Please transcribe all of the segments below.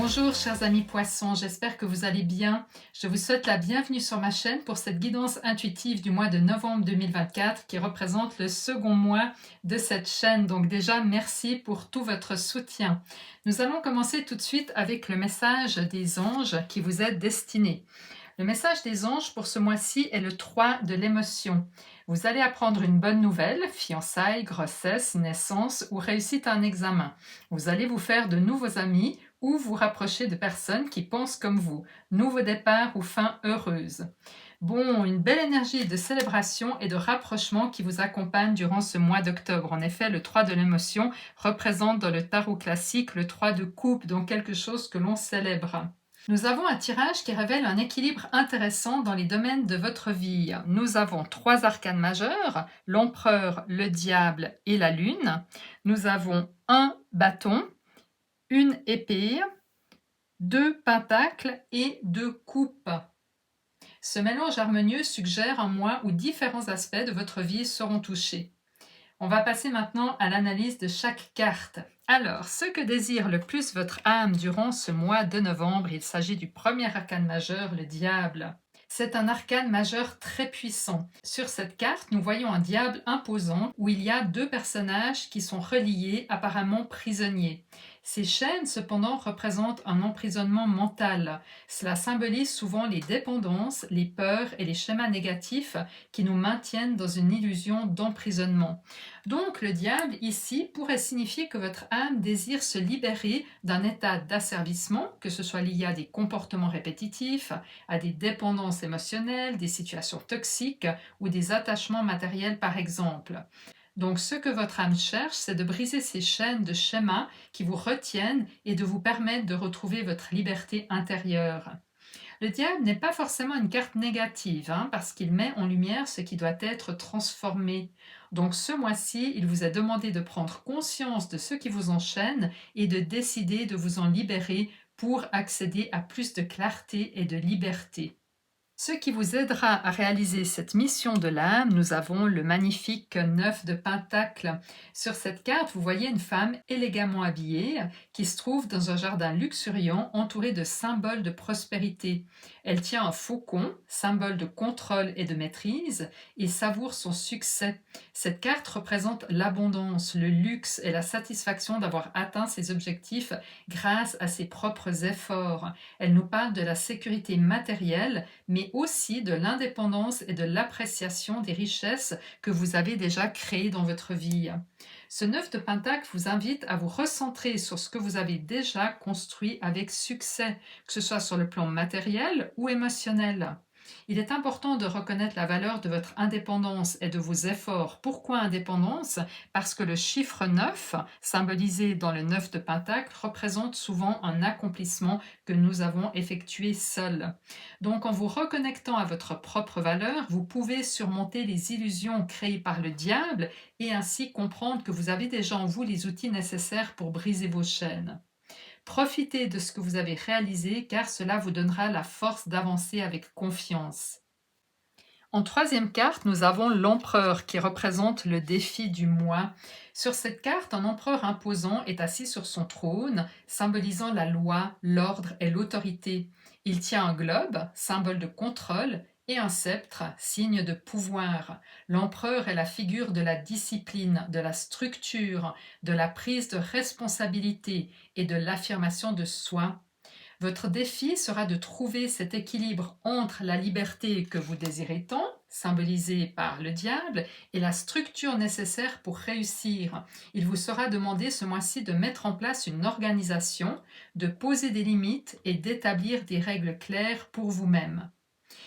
Bonjour chers amis poissons, j'espère que vous allez bien. Je vous souhaite la bienvenue sur ma chaîne pour cette guidance intuitive du mois de novembre 2024 qui représente le second mois de cette chaîne. Donc déjà, merci pour tout votre soutien. Nous allons commencer tout de suite avec le message des anges qui vous est destiné. Le message des anges pour ce mois-ci est le 3 de l'émotion. Vous allez apprendre une bonne nouvelle, fiançailles, grossesse, naissance ou réussite à un examen. Vous allez vous faire de nouveaux amis ou vous rapprocher de personnes qui pensent comme vous. Nouveau départ ou fin heureuse. Bon, une belle énergie de célébration et de rapprochement qui vous accompagne durant ce mois d'octobre. En effet, le 3 de l'émotion représente dans le tarot classique le 3 de coupe, donc quelque chose que l'on célèbre. Nous avons un tirage qui révèle un équilibre intéressant dans les domaines de votre vie. Nous avons 3 arcanes majeurs, l'empereur, le diable et la lune. Nous avons un bâton, une épée, 2 pentacles et 2 coupes. Ce mélange harmonieux suggère un mois où différents aspects de votre vie seront touchés. On va passer maintenant à l'analyse de chaque carte. Alors, ce que désire le plus votre âme durant ce mois de novembre, il s'agit du premier arcane majeur, le diable. C'est un arcane majeur très puissant. Sur cette carte, nous voyons un diable imposant où il y a 2 personnages qui sont reliés, apparemment prisonniers. Ces chaînes, cependant, représentent un emprisonnement mental. Cela symbolise souvent les dépendances, les peurs et les schémas négatifs qui nous maintiennent dans une illusion d'emprisonnement. Donc, le diable, ici, pourrait signifier que votre âme désire se libérer d'un état d'asservissement, que ce soit lié à des comportements répétitifs, à des dépendances émotionnelles, des situations toxiques ou des attachements matériels, par exemple. Donc, ce que votre âme cherche, c'est de briser ces chaînes de schémas qui vous retiennent et de vous permettre de retrouver votre liberté intérieure. Le diable n'est pas forcément une carte négative, parce qu'il met en lumière ce qui doit être transformé. Donc ce mois-ci, il vous est demandé de prendre conscience de ce qui vous enchaîne et de décider de vous en libérer pour accéder à plus de clarté et de liberté. Ce qui vous aidera à réaliser cette mission de l'âme, nous avons le magnifique 9 de Pentacle. Sur cette carte, vous voyez une femme élégamment habillée qui se trouve dans un jardin luxuriant entouré de symboles de prospérité. Elle tient un faucon, symbole de contrôle et de maîtrise, et savoure son succès. Cette carte représente l'abondance, le luxe et la satisfaction d'avoir atteint ses objectifs grâce à ses propres efforts. Elle nous parle de la sécurité matérielle, mais aussi de l'indépendance et de l'appréciation des richesses que vous avez déjà créées dans votre vie. Ce 9 de Pentacle vous invite à vous recentrer sur ce que vous avez déjà construit avec succès, que ce soit sur le plan matériel ou émotionnel. Il est important de reconnaître la valeur de votre indépendance et de vos efforts. Pourquoi indépendance? Parce que le chiffre 9, symbolisé dans le 9 de Pentacle, représente souvent un accomplissement que nous avons effectué seuls. Donc en vous reconnectant à votre propre valeur, vous pouvez surmonter les illusions créées par le diable et ainsi comprendre que vous avez déjà en vous les outils nécessaires pour briser vos chaînes. Profitez de ce que vous avez réalisé car cela vous donnera la force d'avancer avec confiance. En troisième carte, nous avons l'empereur qui représente le défi du mois. Sur cette carte, un empereur imposant est assis sur son trône, symbolisant la loi, l'ordre et l'autorité. Il tient un globe, symbole de contrôle, et un sceptre, signe de pouvoir. L'empereur est la figure de la discipline, de la structure, de la prise de responsabilité et de l'affirmation de soi. Votre défi sera de trouver cet équilibre entre la liberté que vous désirez tant, symbolisée par le diable, et la structure nécessaire pour réussir. Il vous sera demandé ce mois-ci de mettre en place une organisation, de poser des limites et d'établir des règles claires pour vous-même.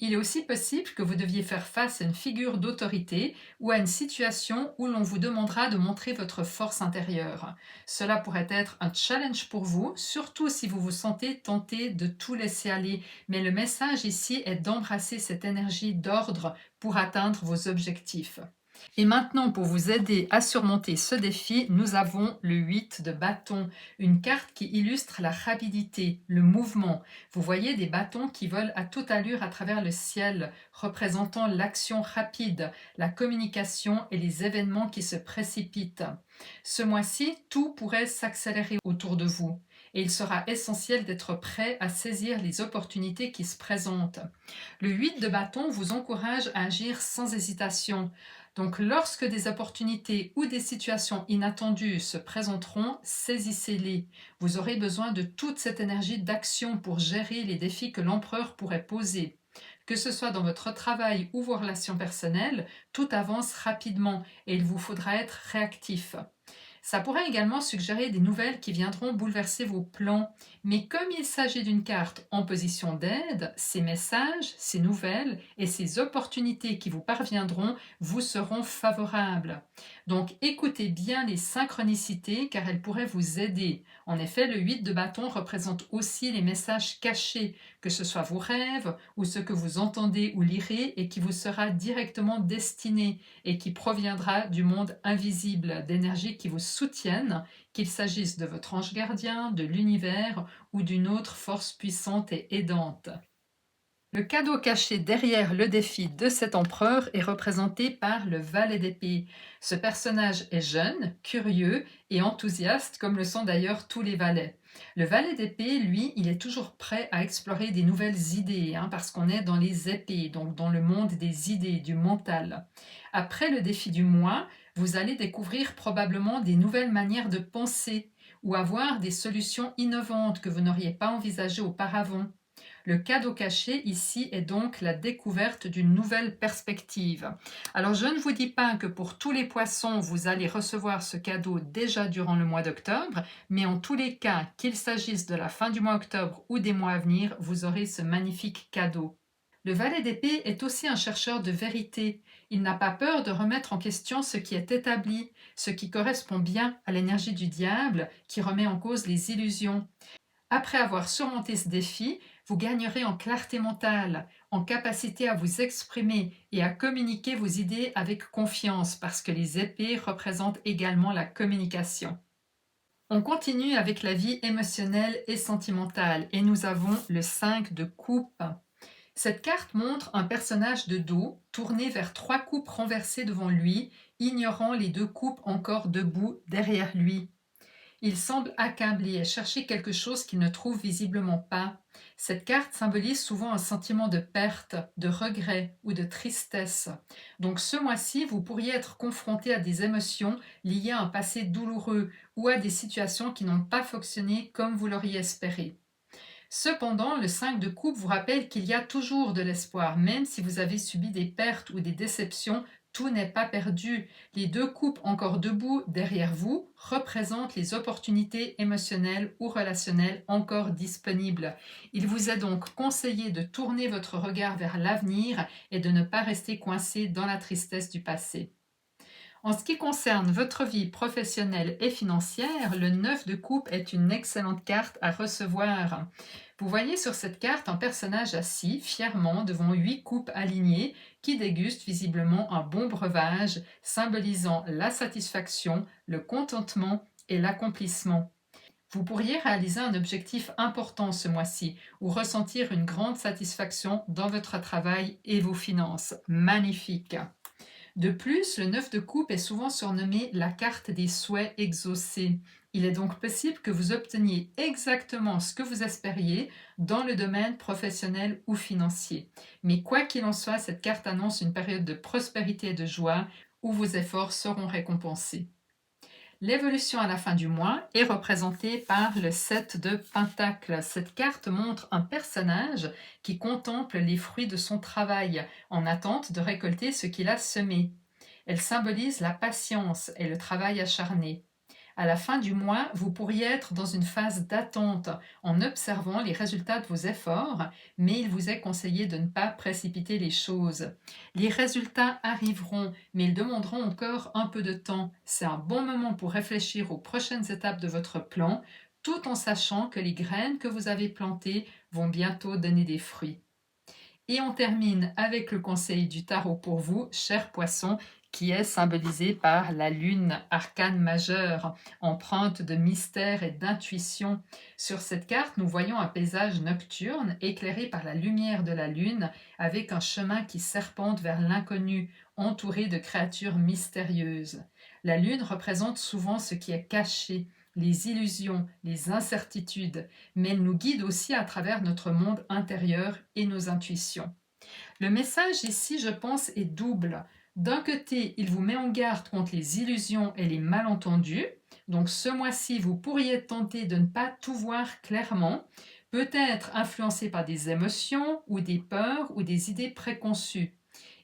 Il est aussi possible que vous deviez faire face à une figure d'autorité ou à une situation où l'on vous demandera de montrer votre force intérieure. Cela pourrait être un challenge pour vous, surtout si vous vous sentez tenté de tout laisser aller. Mais le message ici est d'embrasser cette énergie d'ordre pour atteindre vos objectifs. Et maintenant, pour vous aider à surmonter ce défi, nous avons le 8 de bâton, une carte qui illustre la rapidité, le mouvement. Vous voyez des bâtons qui volent à toute allure à travers le ciel, représentant l'action rapide, la communication et les événements qui se précipitent. Ce mois-ci, tout pourrait s'accélérer autour de vous. et il sera essentiel d'être prêt à saisir les opportunités qui se présentent. Le 8 de bâton vous encourage à agir sans hésitation. Donc lorsque des opportunités ou des situations inattendues se présenteront, saisissez-les. Vous aurez besoin de toute cette énergie d'action pour gérer les défis que l'empereur pourrait poser. Que ce soit dans votre travail ou vos relations personnelles, tout avance rapidement et il vous faudra être réactif. Ça pourrait également suggérer des nouvelles qui viendront bouleverser vos plans, mais comme il s'agit d'une carte en position d'aide, ces messages, ces nouvelles et ces opportunités qui vous parviendront vous seront favorables. Donc écoutez bien les synchronicités car elles pourraient vous aider. En effet, le 8 de bâton représente aussi les messages cachés, que ce soit vos rêves ou ce que vous entendez ou lirez et qui vous sera directement destiné et qui proviendra du monde invisible, d'énergies qui vous soutiennent, qu'il s'agisse de votre ange gardien, de l'univers ou d'une autre force puissante et aidante. Le cadeau caché derrière le défi de cet empereur est représenté par le valet d'épée. Ce personnage est jeune, curieux et enthousiaste, comme le sont d'ailleurs tous les valets. Le valet d'épée, lui, il est toujours prêt à explorer des nouvelles idées, parce qu'on est dans les épées, donc dans le monde des idées, du mental. Après le défi du mois, vous allez découvrir probablement des nouvelles manières de penser ou avoir des solutions innovantes que vous n'auriez pas envisagées auparavant. Le cadeau caché ici est donc la découverte d'une nouvelle perspective. Alors je ne vous dis pas que pour tous les poissons, vous allez recevoir ce cadeau déjà durant le mois d'octobre, mais en tous les cas, qu'il s'agisse de la fin du mois d'octobre ou des mois à venir, vous aurez ce magnifique cadeau. Le valet d'épée est aussi un chercheur de vérité. Il n'a pas peur de remettre en question ce qui est établi, ce qui correspond bien à l'énergie du diable qui remet en cause les illusions. Après avoir surmonté ce défi, vous gagnerez en clarté mentale, en capacité à vous exprimer et à communiquer vos idées avec confiance parce que les épées représentent également la communication. On continue avec la vie émotionnelle et sentimentale et nous avons le 5 de coupe. Cette carte montre un personnage de dos tourné vers 3 coupes renversées devant lui, ignorant les 2 coupes encore debout derrière lui. Il semble accablé et chercher quelque chose qu'il ne trouve visiblement pas. Cette carte symbolise souvent un sentiment de perte, de regret ou de tristesse. Donc ce mois-ci, vous pourriez être confronté à des émotions liées à un passé douloureux ou à des situations qui n'ont pas fonctionné comme vous l'auriez espéré. Cependant, le 5 de coupe vous rappelle qu'il y a toujours de l'espoir, même si vous avez subi des pertes ou des déceptions, tout n'est pas perdu. Les 2 coupes encore debout derrière vous représentent les opportunités émotionnelles ou relationnelles encore disponibles. Il vous est donc conseillé de tourner votre regard vers l'avenir et de ne pas rester coincé dans la tristesse du passé. En ce qui concerne votre vie professionnelle et financière, le 9 de coupe est une excellente carte à recevoir. Vous voyez sur cette carte un personnage assis fièrement devant 8 coupes alignées qui dégustent visiblement un bon breuvage, symbolisant la satisfaction, le contentement et l'accomplissement. Vous pourriez réaliser un objectif important ce mois-ci ou ressentir une grande satisfaction dans votre travail et vos finances. Magnifique! De plus, le 9 de coupe est souvent surnommé la carte des souhaits exaucés. Il est donc possible que vous obteniez exactement ce que vous espériez dans le domaine professionnel ou financier. Mais quoi qu'il en soit, cette carte annonce une période de prospérité et de joie où vos efforts seront récompensés. L'évolution à la fin du mois est représentée par le 7 de Pentacle. Cette carte montre un personnage qui contemple les fruits de son travail en attente de récolter ce qu'il a semé. Elle symbolise la patience et le travail acharné. À la fin du mois, vous pourriez être dans une phase d'attente en observant les résultats de vos efforts, mais il vous est conseillé de ne pas précipiter les choses. Les résultats arriveront, mais ils demanderont encore un peu de temps. C'est un bon moment pour réfléchir aux prochaines étapes de votre plan, tout en sachant que les graines que vous avez plantées vont bientôt donner des fruits. Et on termine avec le conseil du tarot pour vous, chers poissons, qui est symbolisé par la lune, arcane majeure, empreinte de mystère et d'intuition. Sur cette carte, nous voyons un paysage nocturne éclairé par la lumière de la lune, avec un chemin qui serpente vers l'inconnu, entouré de créatures mystérieuses. La lune représente souvent ce qui est caché, les illusions, les incertitudes, mais elle nous guide aussi à travers notre monde intérieur et nos intuitions. Le message ici, je pense, est double. D'un côté, il vous met en garde contre les illusions et les malentendus. Donc ce mois-ci, vous pourriez être tenté de ne pas tout voir clairement, peut-être influencé par des émotions ou des peurs ou des idées préconçues.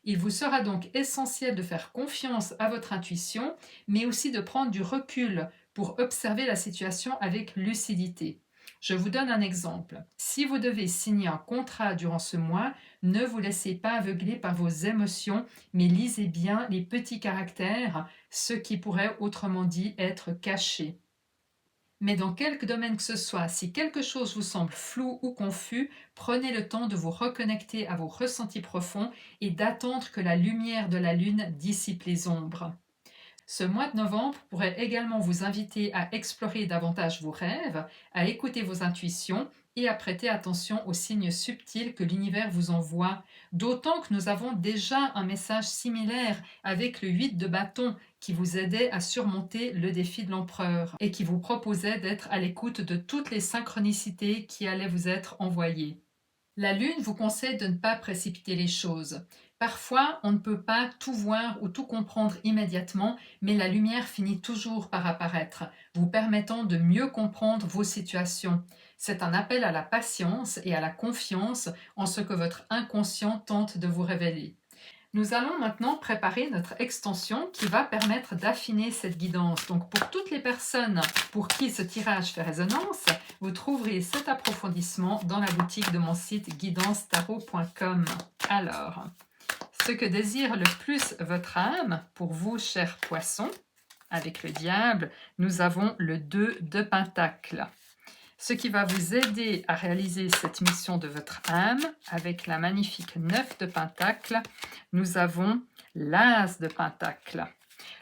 Il vous sera donc essentiel de faire confiance à votre intuition, mais aussi de prendre du recul pour observer la situation avec lucidité. Je vous donne un exemple. Si vous devez signer un contrat durant ce mois, ne vous laissez pas aveugler par vos émotions, mais lisez bien les petits caractères, ce qui pourrait autrement dit être caché. Mais dans quelque domaine que ce soit, si quelque chose vous semble flou ou confus, prenez le temps de vous reconnecter à vos ressentis profonds et d'attendre que la lumière de la lune dissipe les ombres. Ce mois de novembre pourrait également vous inviter à explorer davantage vos rêves, à écouter vos intuitions et à prêter attention aux signes subtils que l'univers vous envoie, d'autant que nous avons déjà un message similaire avec le 8 de bâton qui vous aidait à surmonter le défi de l'empereur et qui vous proposait d'être à l'écoute de toutes les synchronicités qui allaient vous être envoyées. La Lune vous conseille de ne pas précipiter les choses. Parfois, on ne peut pas tout voir ou tout comprendre immédiatement, mais la lumière finit toujours par apparaître, vous permettant de mieux comprendre vos situations. C'est un appel à la patience et à la confiance en ce que votre inconscient tente de vous révéler. Nous allons maintenant préparer notre extension qui va permettre d'affiner cette guidance. Donc pour toutes les personnes pour qui ce tirage fait résonance, vous trouverez cet approfondissement dans la boutique de mon site guidancetarot.com. Alors, ce que désire le plus votre âme, pour vous, chers poissons, avec le diable, nous avons le 2 de Pentacles. Ce qui va vous aider à réaliser cette mission de votre âme, avec la magnifique 9 de Pentacles, nous avons l'As de Pentacles.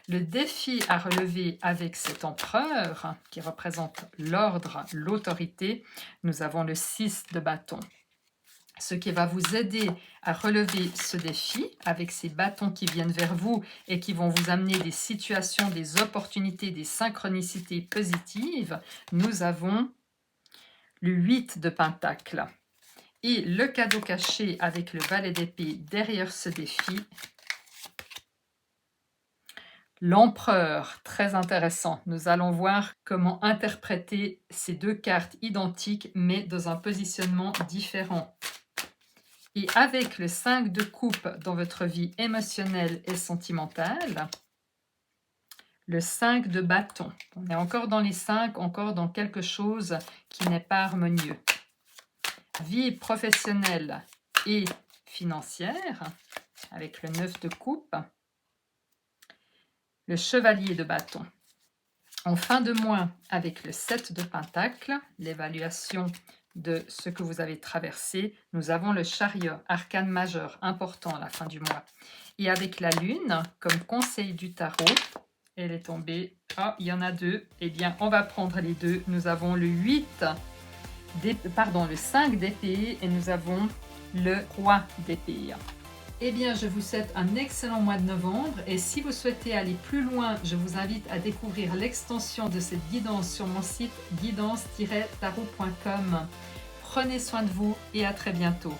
Le défi à relever avec cet empereur, qui représente l'ordre, l'autorité, nous avons le 6 de bâton. Ce qui va vous aider à relever ce défi avec ces bâtons qui viennent vers vous et qui vont vous amener des situations, des opportunités, des synchronicités positives, nous avons le 8 de Pentacles. Et le cadeau caché avec le valet d'épée derrière ce défi, l'empereur, très intéressant. Nous allons voir comment interpréter ces deux cartes identiques mais dans un positionnement différent. Et avec le 5 de coupe dans votre vie émotionnelle et sentimentale, le 5 de bâton. On est encore dans les 5, encore dans quelque chose qui n'est pas harmonieux. Vie professionnelle et financière, avec le 9 de coupe. Le chevalier de bâton. En fin de mois, avec le 7 de pentacle, l'évaluation de ce que vous avez traversé, nous avons le chariot, arcane majeur, important à la fin du mois. Et avec la lune, comme conseil du tarot, elle est tombée. Ah, il y en a deux. Eh bien, on va prendre les deux. Nous avons le 5 d'épée et nous avons le roi d'épée. Eh bien, je vous souhaite un excellent mois de novembre et si vous souhaitez aller plus loin, je vous invite à découvrir l'extension de cette guidance sur mon site guidance-tarot.com. Prenez soin de vous et à très bientôt.